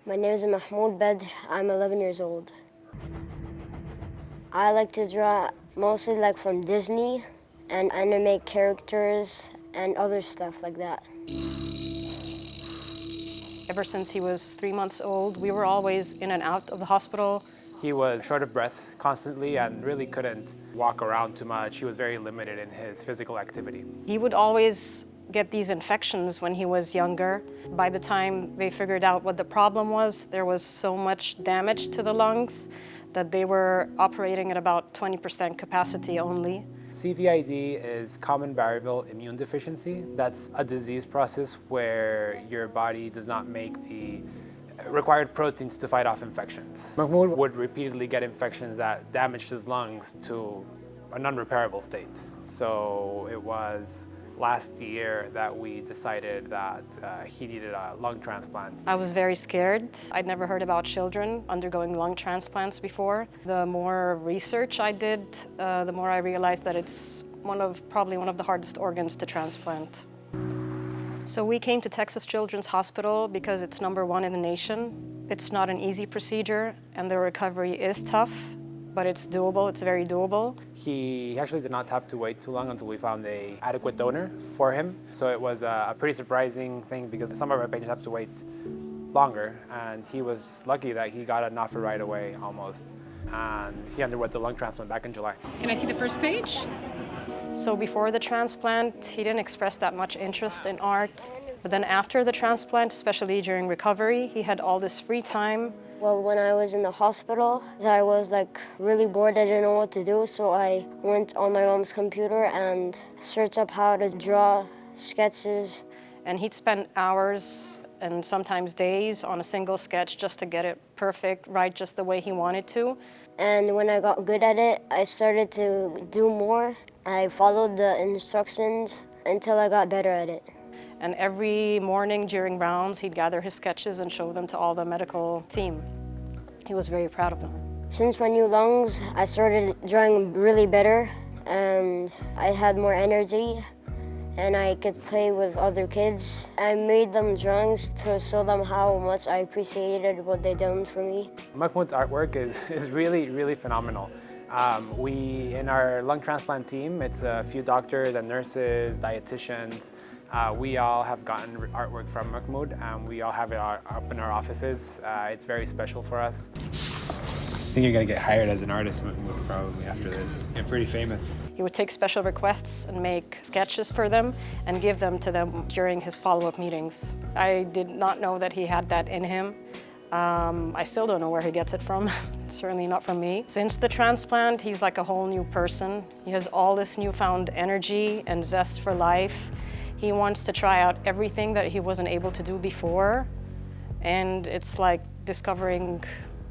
My name is Mahmoud Badr. I'm 11 years old. I like to draw mostly like from Disney and animate characters and other stuff like that. Ever since he was 3 months old, we were always in and out of the hospital. He was short of breath constantly and really couldn't walk around too much. He was very limited in his physical activity. He would always get these infections when he was younger. By the time they figured out what the problem was, there was so much damage to the lungs that they were operating at about 20% capacity only. C-VID is common variable immune deficiency. That's a disease process where your body does not make the required proteins to fight off infections. Mahmoud would repeatedly get infections that damaged his lungs to an unrepairable state. So it was last year that we decided that he needed a lung transplant. I was very scared. I'd never heard about children undergoing lung transplants before. The more research I did, the more I realized that it's probably one of the hardest organs to transplant. So we came to Texas Children's Hospital because it's #1 in the nation. It's not an easy procedure and the recovery is tough, but it's doable, it's very doable. He actually did not have to wait too long until we found an adequate donor for him. So it was a pretty surprising thing because some of our patients have to wait longer, and he was lucky that he got an offer right away almost. And he underwent the lung transplant back in July. Can I see the first page? So before the transplant, he didn't express that much interest in art. But then after the transplant, especially during recovery, he had all this free time. Well, when I was in the hospital, I was like really bored. I didn't know what to do, so I went on my mom's computer and searched up how to draw sketches. And he'd spend hours and sometimes days on a single sketch just to get it perfect, right just the way he wanted to. And when I got good at it, I started to do more. I followed the instructions until I got better at it. And every morning during rounds, he'd gather his sketches and show them to all the medical team. He was very proud of them. Since my new lungs, I started drawing really better, and I had more energy, and I could play with other kids. I made them drawings to show them how much I appreciated what they done for me. Mahmoud's artwork is really, really phenomenal. In our lung transplant team, it's a few doctors and nurses, dietitians. We all have gotten artwork from Mahmoud, and we all have it up in our offices. It's very special for us. I think you're gonna get hired as an artist, Mahmoud, probably after this. You're pretty famous. He would take special requests and make sketches for them and give them to them during his follow-up meetings. I did not know that he had that in him. I still don't know where he gets it from, certainly not from me. Since the transplant, he's like a whole new person. He has all this newfound energy and zest for life. He wants to try out everything that he wasn't able to do before, and it's like discovering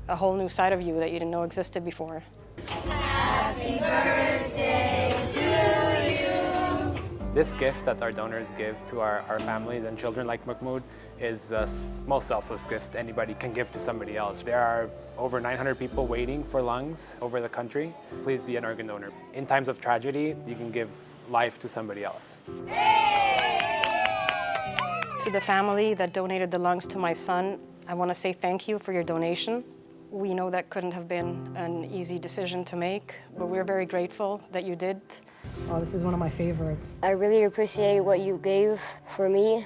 a whole new side of you that you didn't know existed before. Happy birthday to you! This gift that our donors give to our families and children like Mahmoud is the most selfless gift anybody can give to somebody else. There are over 900 people waiting for lungs over the country. Please be an organ donor. In times of tragedy, you can give life to somebody else. To the family that donated the lungs to my son, I want to say thank you for your donation. We know that couldn't have been an easy decision to make, but we're very grateful that you did. Oh, this is one of my favorites. I really appreciate what you gave for me,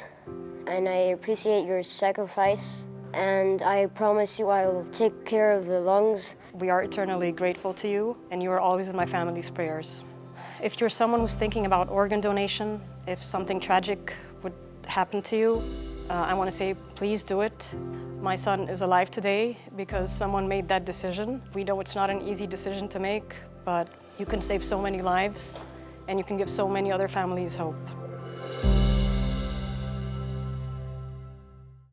and I appreciate your sacrifice, and I promise you I will take care of the lungs. We are eternally grateful to you, and you are always in my family's prayers. If you're someone who's thinking about organ donation, if something tragic would happen to you, I want to say, please do it. My son is alive today because someone made that decision. We know it's not an easy decision to make, but you can save so many lives, and you can give so many other families hope.